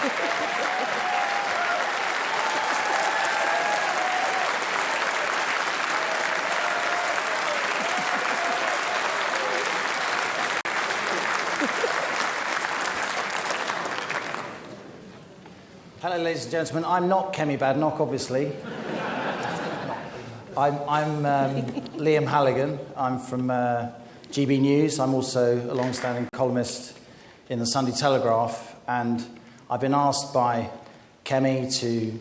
Hello, ladies and gentlemen. I'm not Kemi Badenoch, obviously. I'm Liam Halligan. I'm from GBNews. I'm also a long-standing columnist in the Sunday Telegraph, and I've been asked by Kemi to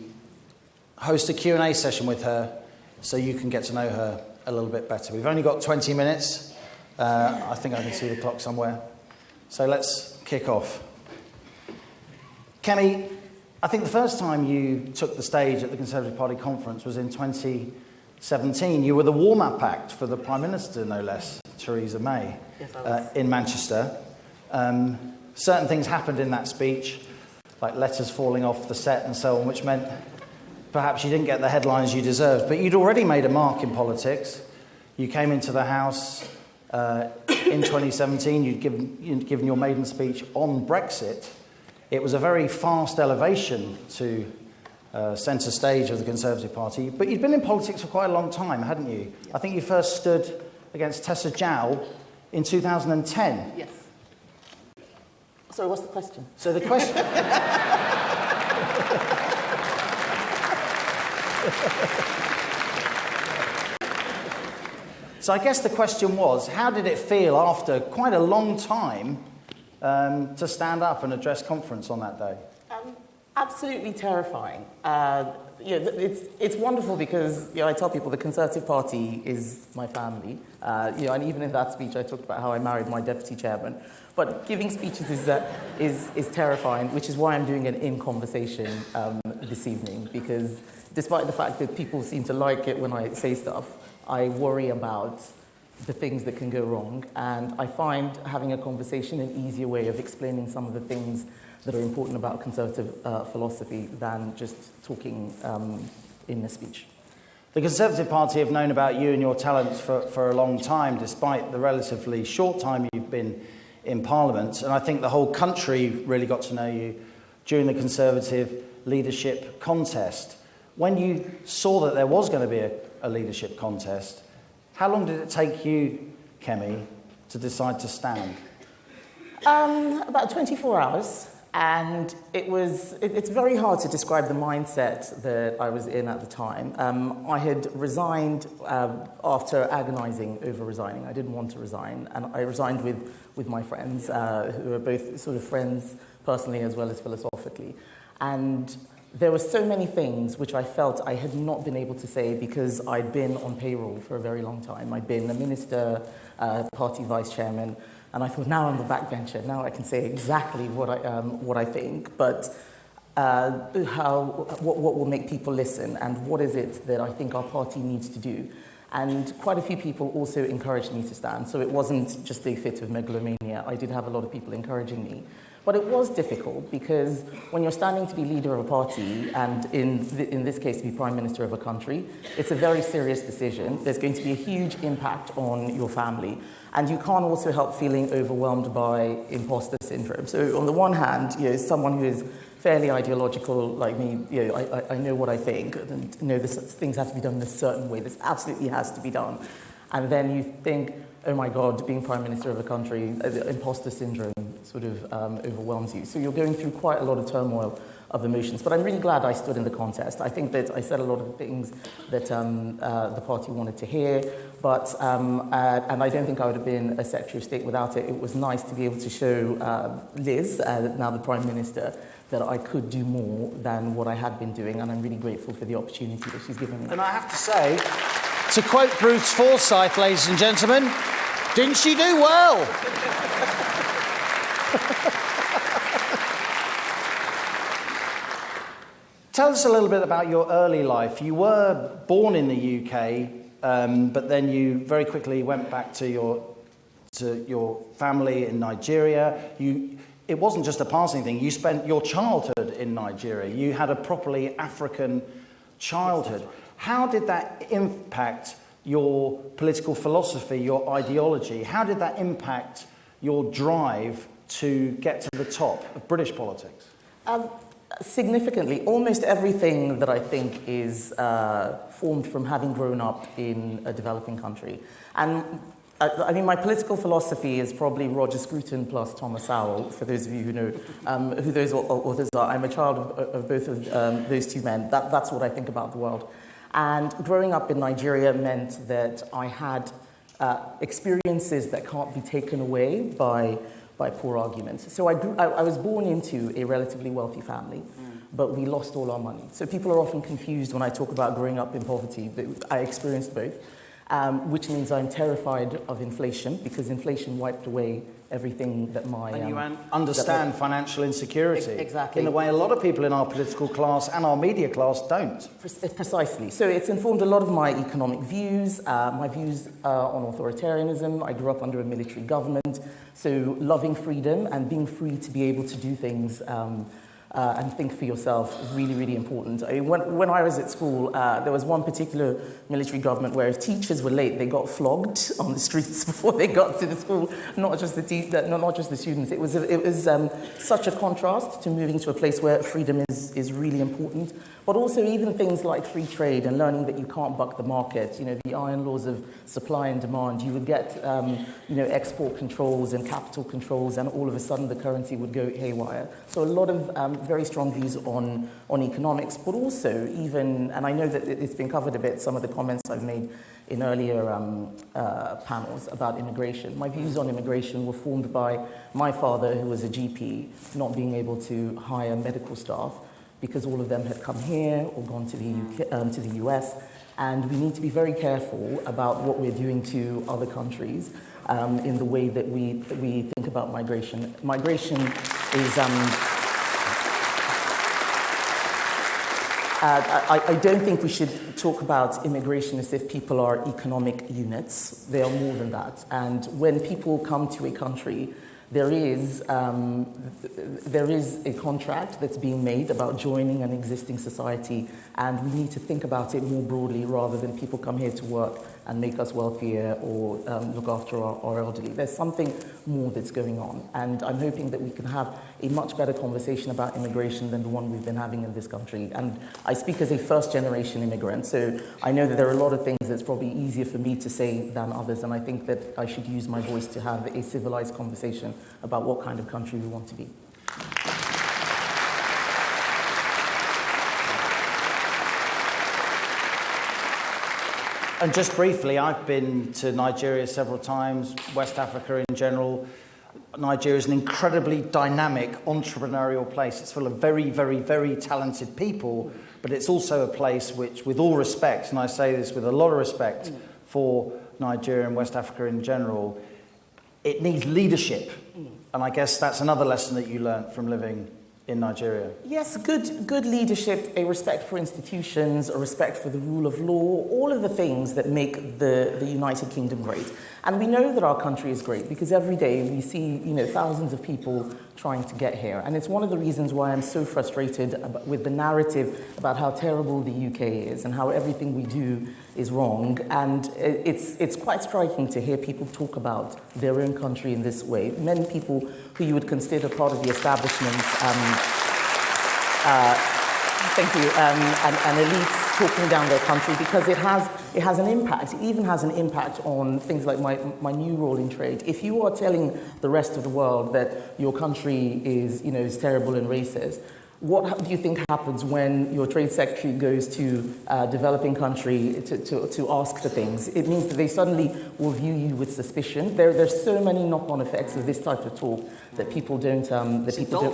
host a Q&A session with her so you can get to know her a little bit better. We've only got 20 minutes. I think I can see the clock somewhere. So let's kick off. Kemi, I think the first time you took the stage at the Conservative Party conference was in 2017. You were the warm-up act for the Prime Minister, no less, Theresa May, in Manchester. Certain things happened in that speech, like letters falling off the set and so on, which meant perhaps you didn't get the headlines you deserved. But you'd already made a mark in politics. You came into the House in 2017. You'd given your maiden speech on Brexit. It was a very fast elevation to centre stage of the Conservative Party. But you'd been in politics for quite a long time, hadn't you? Yeah. I think you first stood against Tessa Jow in 2010. Yes. Sorry, what's the question? So the question... So I guess the question was, how did it feel after quite a long time to stand up and address conference on that day? Absolutely terrifying. It's wonderful because I tell people the Conservative Party is my family. And even in that speech I talked about how I married my deputy chairman. But giving speeches is terrifying, which is why I'm doing an in conversation this evening. Because despite the fact that people seem to like it when I say stuff, I worry about the things that can go wrong, and I find having a conversation an easier way of explaining some of the things that are important about Conservative philosophy than just talking in a speech. The Conservative Party have known about you and your talents for a long time, despite the relatively short time you've been in Parliament, and I think the whole country really got to know you during the Conservative leadership contest. When you saw that there was going to be a leadership contest, how long did it take you, Kemi, to decide to stand? About 24 hours. And it's very hard to describe the mindset that I was in at the time. I had resigned after agonizing over resigning. I didn't want to resign. And I resigned with my friends, who are both sort of friends personally as well as philosophically. And there were so many things which I felt I had not been able to say because I'd been on payroll for a very long time. I'd been a minister, party vice chairman, and I thought, now I'm the backbencher. Now I can say exactly what I think, but what will make people listen, and what is it that I think our party needs to do? And quite a few people also encouraged me to stand, so it wasn't just a fit of megalomania. I did have a lot of people encouraging me. But it was difficult because when you're standing to be leader of a party, and in this case to be Prime Minister of a country, it's a very serious decision. There's going to be a huge impact on your family. And you can't also help feeling overwhelmed by imposter syndrome. So on the one hand, someone who is fairly ideological like me, I know what I think, and things have to be done in a certain way. This absolutely has to be done. And then you think, oh my God, being Prime Minister of a country, imposter syndrome sort of overwhelms you. So you're going through quite a lot of turmoil of emotions. But I'm really glad I stood in the contest. I think that I said a lot of the things that the party wanted to hear, but and I don't think I would have been a Secretary of State without it. It was nice to be able to show Liz, now the Prime Minister, that I could do more than what I had been doing, and I'm really grateful for the opportunity that she's given me. And I have to say, to quote Bruce Forsyth, ladies and gentlemen, didn't she do well? Tell us a little bit about your early life. You were born in the UK, but then you very quickly went back to your family in Nigeria. It wasn't just a passing thing. You spent your childhood in Nigeria. You had a properly African childhood. How did that impact your political philosophy, your ideology? How did that impact your drive to get to the top of British politics? Significantly, almost everything that I think is formed from having grown up in a developing country. And I mean, my political philosophy is probably Roger Scruton plus Thomas Sowell, for those of you who know who those authors are. I'm a child of both of those two men. That's what I think about the world. And growing up in Nigeria meant that I had experiences that can't be taken away by poor arguments. So I was born into a relatively wealthy family, but we lost all our money. So people are often confused when I talk about growing up in poverty. I experienced both, which means I'm terrified of inflation, because inflation wiped away everything that my... And you understand financial insecurity. Exactly. In a way a lot of people in our political class and our media class don't. Precisely. So it's informed a lot of my economic views, my views on authoritarianism. I grew up under a military government, so loving freedom and being free to be able to do things and think for yourself is really, really important. I mean, when I was at school, there was one particular military government where if teachers were late, they got flogged on the streets before they got to the school, not just the students. It was such a contrast to moving to a place where freedom is really important, but also even things like free trade and learning that you can't buck the market, you know, the iron laws of supply and demand. You would get, you know, export controls and capital controls, and all of a sudden the currency would go haywire. So a lot of very strong views on economics, but also even, and I know that it's been covered a bit, some of the comments I've made in earlier panels about immigration. My views on immigration were formed by my father, who was a GP, not being able to hire medical staff because all of them had come here or gone to the US. And we need to be very careful about what we're doing to other countries in the way that we think about migration. Migration is... I don't think we should talk about immigration as if people are economic units. They are more than that. And when people come to a country, there is a contract that's being made about joining an existing society, and we need to think about it more broadly rather than people come here to work and make us wealthier or look after our elderly. There's something more that's going on, and I'm hoping that we can have a much better conversation about immigration than the one we've been having in this country. And I speak as a first-generation immigrant, so I know that there are a lot of things that's probably easier for me to say than others, and I think that I should use my voice to have a civilized conversation about what kind of country we want to be. And just briefly, I've been to Nigeria several times, West Africa in general. Nigeria is an incredibly dynamic, entrepreneurial place. It's full of very, very, very talented people, but it's also a place which, with all respect, and I say this with a lot of respect for Nigeria and West Africa in general, it needs leadership. And I guess that's another lesson that you learned from living in Nigeria. Yes, good leadership, a respect for institutions, a respect for the rule of law, all of the things that make the United Kingdom great. And we know that our country is great because every day we see, you know, thousands of people trying to get here. And it's one of the reasons why I'm so frustrated with the narrative about how terrible the UK is and how everything we do is wrong. And it's quite striking to hear people talk about their own country in this way. Many people who you would consider part of the establishment, thank you, and elites talking down their country because it has an impact. It even has an impact on things like my new role in trade. If you are telling the rest of the world that your country is, you know, is terrible and racist, what do you think happens when your trade secretary goes to a developing country to ask for things? It means that they suddenly will view you with suspicion. There's so many knock-on effects of this type of talk that people don't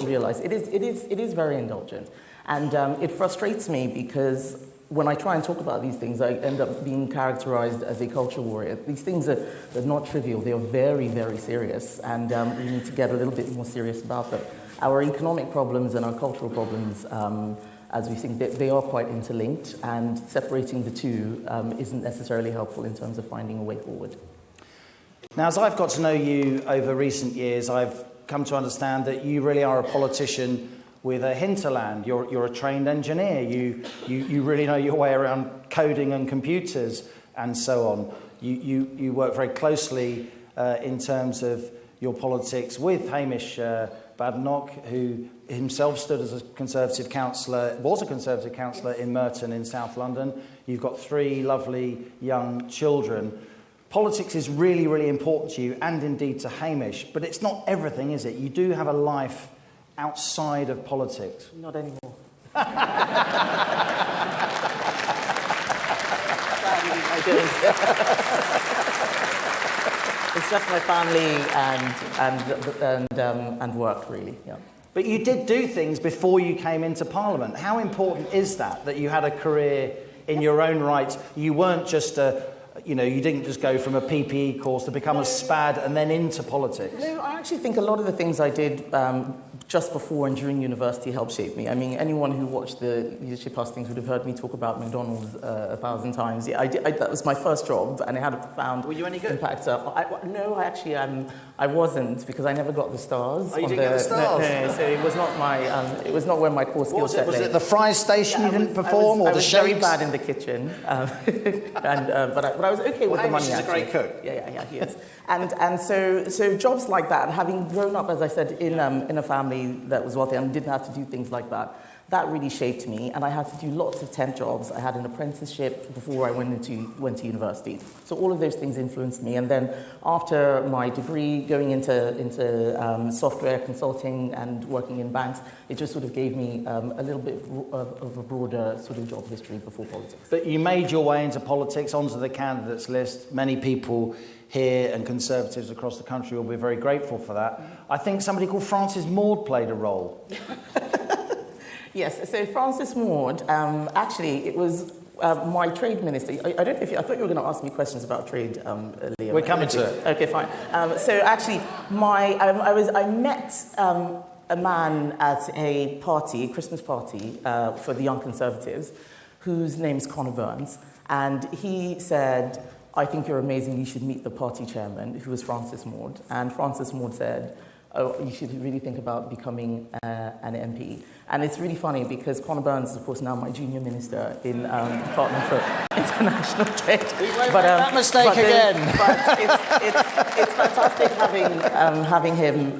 realize. It is very indulgent, and it frustrates me because when I try and talk about these things, I end up being characterized as a culture warrior. These things are not trivial. They are very, very serious, and we need to get a little bit more serious about them. Our economic problems and our cultural problems, as we think, they are quite interlinked, and separating the two isn't necessarily helpful in terms of finding a way forward. Now, as I've got to know you over recent years, I've come to understand that you really are a politician with a hinterland. You're a trained engineer. You really know your way around coding and computers and so on. You work very closely in terms of your politics with Hamish Badenoch, who himself stood as a Conservative councillor, was a Conservative councillor in Merton in South London. You've got 3 lovely young children. Politics is really, really important to you, and indeed to Hamish, but it's not everything, is it? You do have a life outside of politics. Not anymore. It's just my family and work, really. Yeah. But you did do things before you came into Parliament. How important is that you had a career in your own right? You weren't just you didn't just go from a PPE course to become a SPAD and then into politics. No, I actually think a lot of the things I did just before and during university helped shape me. I mean, anyone who watched the leadership hustings would have heard me talk about McDonald's 1,000 times. Yeah, that was my first job, and it had a profound Were you any good? impact. No, actually, I wasn't, because I never got the stars. Oh, you didn't get the stars? No, so it was not it was not where my core skill set lay. Was it the fries station you didn't perform, or the shakes? I was very bad in the kitchen, but I was okay with the money. He's a great cook. Yeah, he is. And so jobs like that, having grown up, as I said, in a family that was wealthy and didn't have to do things like that, that really shaped me. And I had to do lots of temp jobs. I had an apprenticeship before I went to university. So all of those things influenced me. And then after my degree, going into software consulting and working in banks, it just sort of gave me a little bit of a broader sort of job history before politics. But you made your way into politics, onto the candidates list. Many people here and Conservatives across the country will be very grateful for that. I think somebody called Frances Maude played a role. Yes, so Frances Maude, actually, it was my trade minister. I thought you were going to ask me questions about trade, Liam. We're coming to it. Okay, fine. So actually, I met a man at a party, a Christmas party for the Young Conservatives, whose name's Conor Burns, and he said, "I think you're amazing, you should meet the party chairman," who was Frances Maude. And Frances Maude said, "Oh, you should really think about becoming an MP." And it's really funny because Conor Burns is, of course, now my junior minister in Department for International Trade. We won't make that mistake again. But it's fantastic having him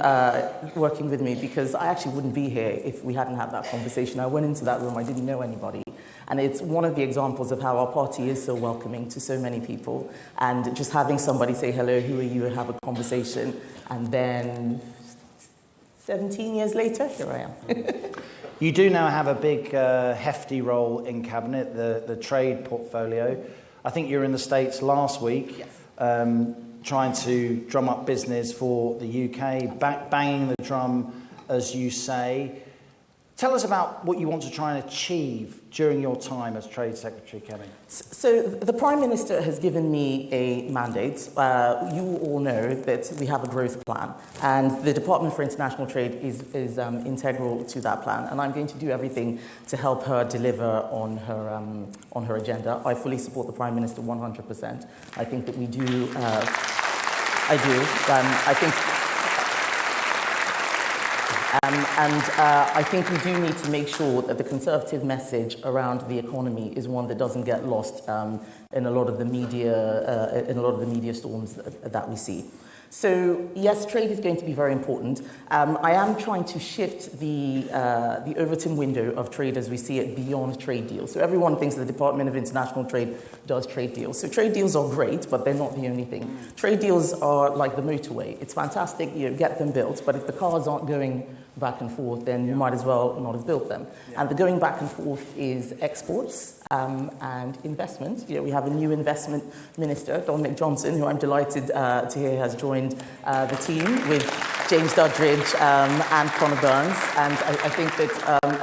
working with me, because I actually wouldn't be here if we hadn't had that conversation. I went into that room, I didn't know anybody. And it's one of the examples of how our party is so welcoming to so many people. And just having somebody say, "Hello, who are you?" and have a conversation. And then 17 years later, here I am. You do now have a big, hefty role in Cabinet, the trade portfolio. I think you were in the States last week, yes. Trying to drum up business for the UK, banging the drum, as you say. Tell us about what you want to try and achieve during your time as Trade Secretary, Kemi. So the Prime Minister has given me a mandate. You all know that we have a growth plan, and the Department for International Trade is integral to that plan, and I'm going to do everything to help her deliver on her agenda. I fully support the Prime Minister 100%. I think that we do. I do. I think. I think we do need to make sure that the Conservative message around the economy is one that doesn't get lost in a lot of the media storms that we see. So yes, trade is going to be very important. I am trying to shift the Overton window of trade as we see it beyond trade deals. So everyone thinks the Department of International Trade does trade deals. So trade deals are great, but they're not the only thing. Trade deals are like the motorway. It's fantastic, you get them built, but if the cars aren't going back and forth, then you might as well not have built them. Yeah. And the going back and forth is exports and investment. You know, we have a new investment minister, Dominic Johnson, who I'm delighted to hear has joined the team with James Duddridge and Conor Burns. And I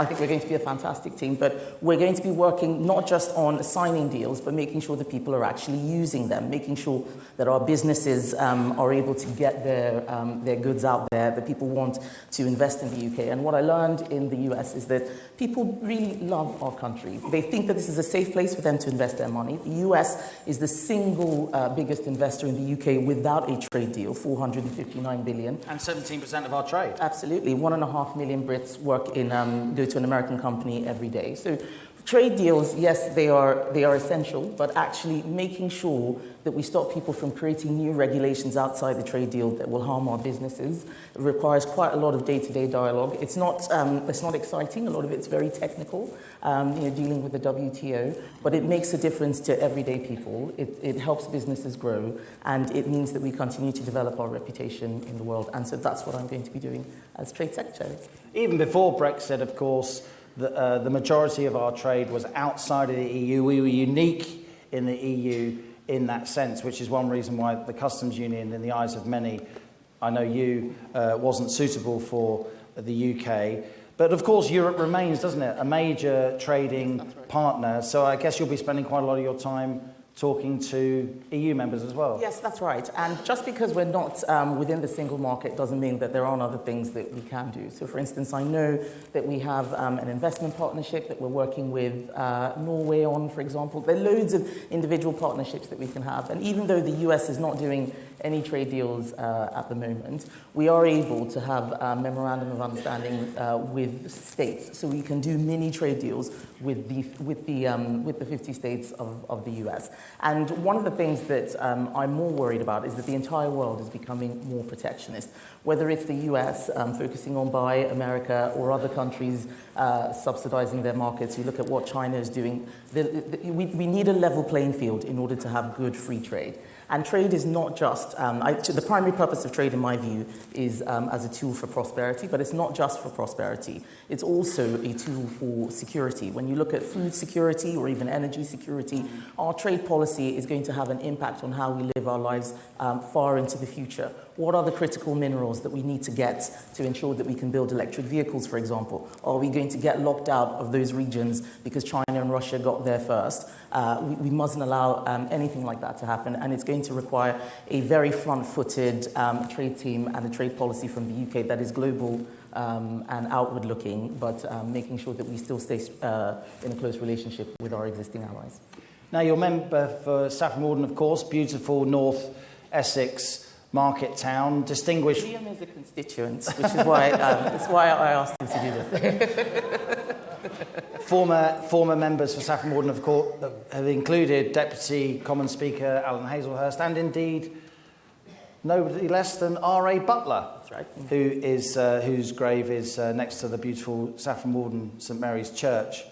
think we're going to be a fantastic team. But we're going to be working not just on signing deals, but making sure that people are actually using them, making sure that our businesses are able to get their goods out there, that people want to invest in the UK. And what I learned in the US is that people really love our country. They think that this is a safe place for them to invest their money. The US is the single biggest investor in the UK without a trade deal, 459 billion. And 17% of our trade. Absolutely. 1.5 million Brits work go to an American company every day. So Trade deals, yes, they are essential, but actually making sure that we stop people from creating new regulations outside the trade deal that will harm our businesses. It requires quite a lot of day-to-day dialogue. It's not exciting. A lot of it's very technical, dealing with the WTO, but it makes a difference to everyday people. It helps businesses grow, and it means that we continue to develop our reputation in the world. And so that's what I'm going to be doing as Trade Secretary. Even before Brexit, of course, the majority of our trade was outside of the EU. We were unique in the EU in that sense, which is one reason why the customs union, in the eyes of many, I know you, wasn't suitable for the UK. But of course, Europe remains, doesn't it, a major trading partner. So I guess you'll be spending quite a lot of your time talking to EU members as well. Yes, that's right. And just because we're not within the single market doesn't mean that there aren't other things that we can do. So, for instance, I know that we have an investment partnership that we're working with Norway on, for example. There are loads of individual partnerships that we can have. And even though the US is not doing any trade deals at the moment, we are able to have a memorandum of understanding with states. So we can do mini trade deals with the 50 states of the US. And one of the things that I'm more worried about is that the entire world is becoming more protectionist. Whether it's the US focusing on Buy America or other countries subsidizing their markets, you look at what China is doing. We need a level playing field in order to have good free trade. And trade is not just, the primary purpose of trade, in my view, is as a tool for prosperity, but it's not just for prosperity. It's also a tool for security. When you look at food security or even energy security, our trade policy is going to have an impact on how we live our lives far into the future. What are the critical minerals that we need to get to ensure that we can build electric vehicles, for example? Are we going to get locked out of those regions because China and Russia got there first? We mustn't allow anything like that to happen, and it's going to require a very front-footed trade team and a trade policy from the UK that is global and outward-looking, but making sure that we still stay in a close relationship with our existing allies. Now, you're a member for Saffron Walden, of course, beautiful North Essex market town, distinguished... Liam is a constituent, which is why, that's why I asked him to do this. Former members for Saffron Walden, of course, have included Deputy Common Speaker Alan Hazelhurst and indeed nobody less than R.A. Butler, That's right. whose grave is next to the beautiful Saffron Walden St Mary's Church.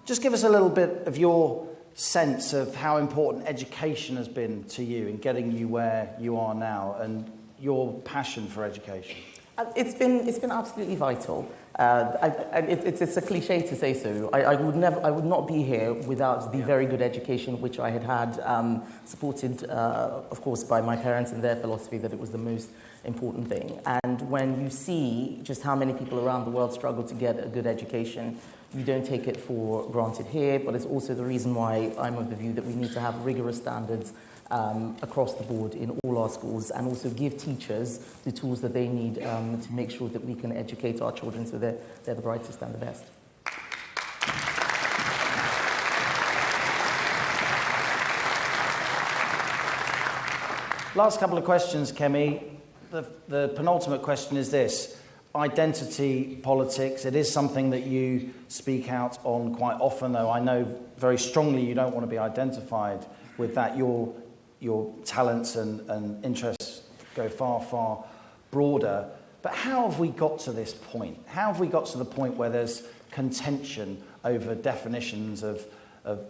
Just give us a little bit of your sense of how important education has been to you in getting you where you are now and your passion for education. It's been absolutely vital. It's a cliche to say so. I would not be here without the very good education which I had supported, of course, by my parents and their philosophy that it was the most important thing. And when you see just how many people around the world struggle to get a good education, you don't take it for granted here, but it's also the reason why I'm of the view that we need to have rigorous standards across the board in all our schools, and also give teachers the tools that they need to make sure that we can educate our children so they're the brightest and the best. Last couple of questions, Kemi. The penultimate question is this. Identity politics, it is something that you speak out on quite often, though I know very strongly you don't want to be identified with that. Your talents and interests go far, far broader. But how have we got to this point? How have we got to the point where there's contention over definitions of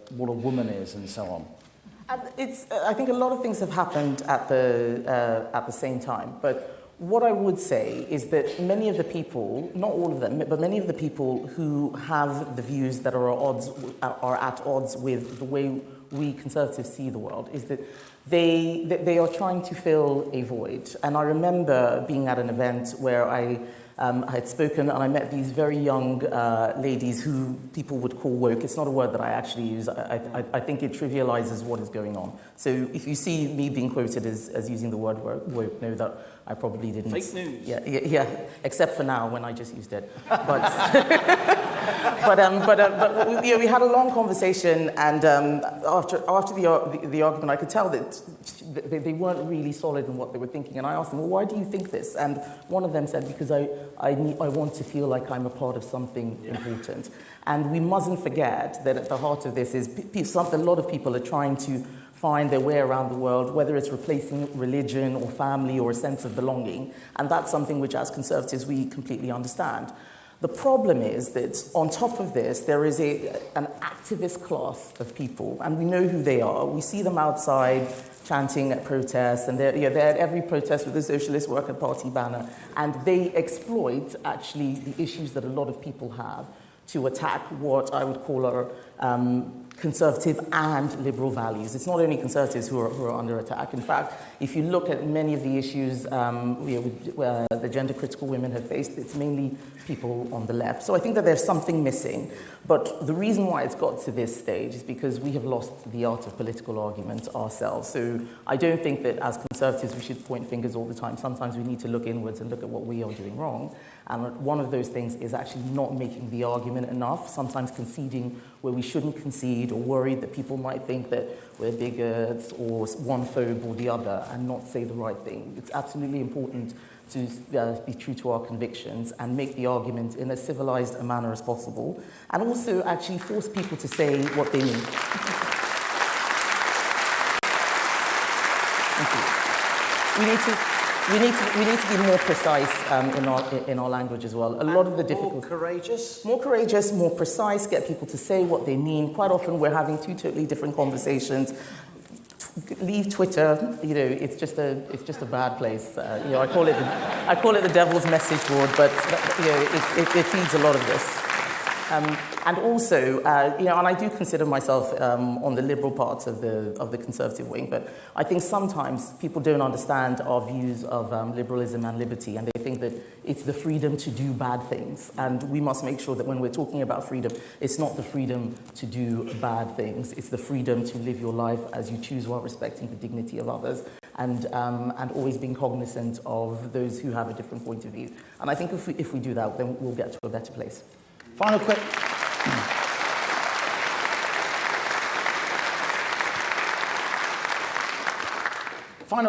what a woman is and so on? I think a lot of things have happened at the same time, but what I would say is that many of the people, not all of them, but many of the people who have the views that are at odds with the way we conservatives see the world, is that they are trying to fill a void. And I remember being at an event where I had spoken and I met these very young ladies who people would call woke. It's not a word that I actually use. I think it trivializes what is going on. So if you see me being quoted as using the word woke, know that I probably didn't. Fake news. Yeah. Except for now when I just used it. But we had a long conversation, and after the argument, I could tell that they weren't really solid in what they were thinking. And I asked them, well, why do you think this? And one of them said, because I want to feel like I'm a part of something important. And we mustn't forget that at the heart of this is a lot of people are trying to find their way around the world, whether it's replacing religion or family or a sense of belonging. And that's something which, as Conservatives, we completely understand. The problem is that on top of this, there is an activist class of people, and we know who they are. We see them outside chanting at protests, and they're at every protest with the Socialist Worker Party banner, and they exploit, actually, the issues that a lot of people have to attack what I would call our conservative and liberal values. It's not only conservatives who are under attack. In fact, if you look at many of the issues the gender critical women have faced, it's mainly people on the left. So I think that there's something missing. But the reason why it's got to this stage is because we have lost the art of political argument ourselves. So I don't think that as conservatives we should point fingers all the time. Sometimes we need to look inwards and look at what we are doing wrong. And one of those things is actually not making the argument enough, sometimes conceding where we shouldn't concede, or worried that people might think that we're bigots or one phobe or the other, and not say the right thing. It's absolutely important to be true to our convictions and make the argument in as civilized a manner as possible, and also actually force people to say what they mean. Thank you. We need to be more precise in our language as well. A lot of the difficult. More courageous, more precise. Get people to say what they mean. Quite often, we're having two totally different conversations. Leave Twitter. It's just a bad place. I call it the devil's message board, but it feeds a lot of this. And also, and I do consider myself on the liberal part of the conservative wing, but I think sometimes people don't understand our views of liberalism and liberty, and they think that it's the freedom to do bad things. And we must make sure that when we're talking about freedom, it's not the freedom to do bad things. It's the freedom to live your life as you choose while respecting the dignity of others, and always being cognizant of those who have a different point of view. And I think if we do that, then we'll get to a better place. Final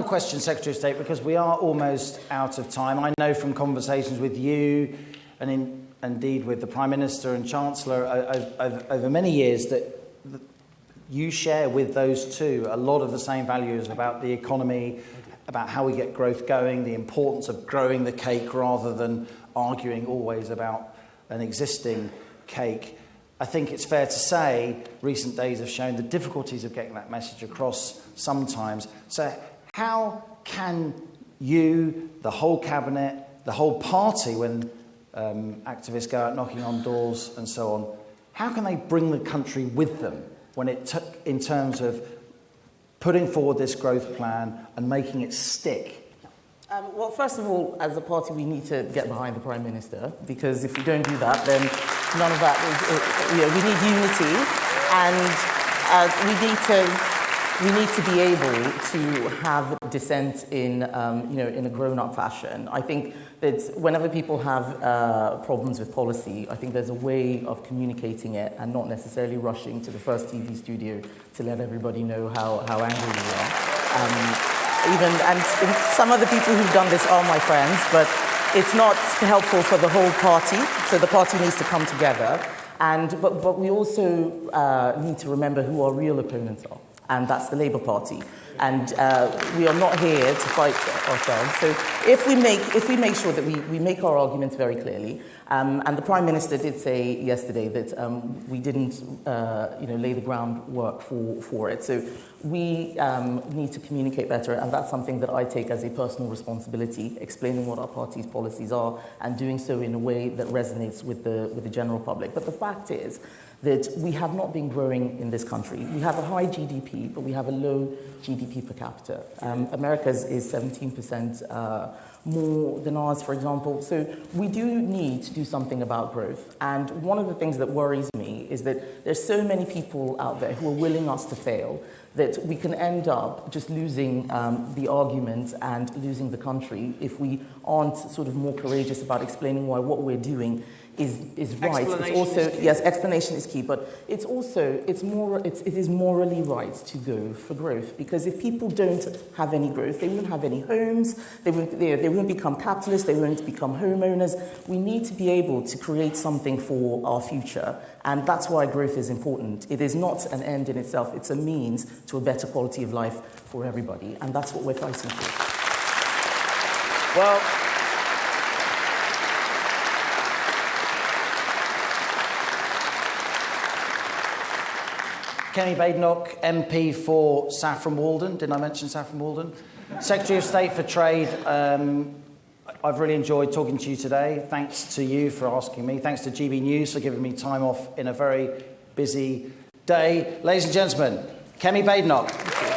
question, Secretary of State, because we are almost out of time. I know from conversations with you and indeed with the Prime Minister and Chancellor over many years that you share with those two a lot of the same values about the economy, about how we get growth going, the importance of growing the cake rather than arguing always about an existing cake. I think it's fair to say recent days have shown the difficulties of getting that message across sometimes. So how can you, the whole cabinet, the whole party, when activists go out knocking on doors and so on, how can they bring the country with them when in terms of putting forward this growth plan and making it stick? Well, first of all, as a party, we need to get behind the Prime Minister, because if we don't do that, then none of that we need unity, and we need to be able to have dissent in a grown-up fashion. I think that whenever people have problems with policy, I think there's a way of communicating it and not necessarily rushing to the first TV studio to let everybody know how angry you are. And some of the people who've done this are my friends, but it's not helpful for the whole party, so the party needs to come together. But we also need to remember who our real opponents are, and that's the Labour Party. And we are not here to fight ourselves. So if we make sure that we make our arguments very clearly, and the Prime Minister did say yesterday that we didn't lay the groundwork for it. So we need to communicate better, and that's something that I take as a personal responsibility, explaining what our party's policies are and doing so in a way that resonates with the general public. But the fact is that we have not been growing in this country. We have a high GDP, but we have a low GDP per capita. America's is 17% more than ours, for example. So we do need to do something about growth. And one of the things that worries me is that there's so many people out there who are willing us to fail that we can end up just losing the argument and losing the country if we aren't sort of more courageous about explaining why what we're doing is right. It's also, yes, explanation is key, but it's also, it is morally right to go for growth, because if people don't have any growth, they won't have any homes, they won't become capitalists, they won't become homeowners. We need to be able to create something for our future, and that's why growth is important. It is not an end in itself, it's a means to a better quality of life for everybody, and that's what we're fighting for. Well, Kemi Badenoch, MP for Saffron Walden. Didn't I mention Saffron Walden? Secretary of State for Trade. I've really enjoyed talking to you today. Thanks to you for asking me. Thanks to GBNews for giving me time off in a very busy day. Ladies and gentlemen, Kemi Badenoch.